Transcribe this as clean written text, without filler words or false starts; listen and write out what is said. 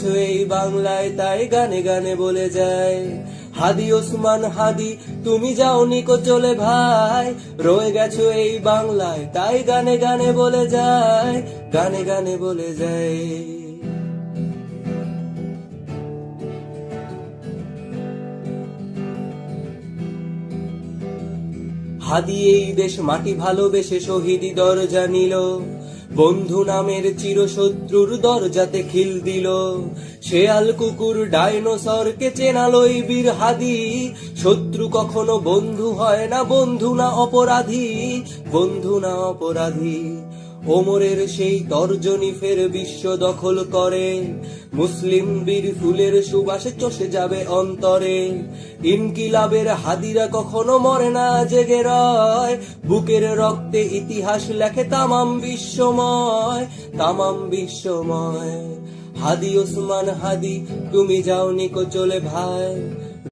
গেছো এই বাংলায় তাই গানে গানে বলে যায়। হাদি ওসমান হাদি তুমি যাওনি কো চলে ভাই, রয়ে গেছো এই বাংলায় তাই গানে গানে বলে যায়, গানে গানে বলে যায়। হাদি এই দেশ মাটি ভালোবেসে শহীদি দরজা নিল, বন্ধু নামের চিরশত্রুর দরজাতে খিল দিল। শেয়াল কুকুর ডাইনোসরকে চেনালই বীর হাদি, শত্রু কখনো বন্ধু হয় না, বন্ধু না অপরাধী, বন্ধু না অপরাধী। ওমরের সেই তর্জনী ফের বিশ্ব দখল করে, মুসলিম বীর ফুলের সুবাসে চষে যাবে অন্তরে। ইনকিলাবের হাদিরা কখনো মরে না জেগে রয়, বুকের রক্তে ইতিহাস লেখে তামাম বিশ্বময়, তামাম বিশ্বময়। হাদি ওসমান হাদি তুমি যাওনি কো চলে ভাই,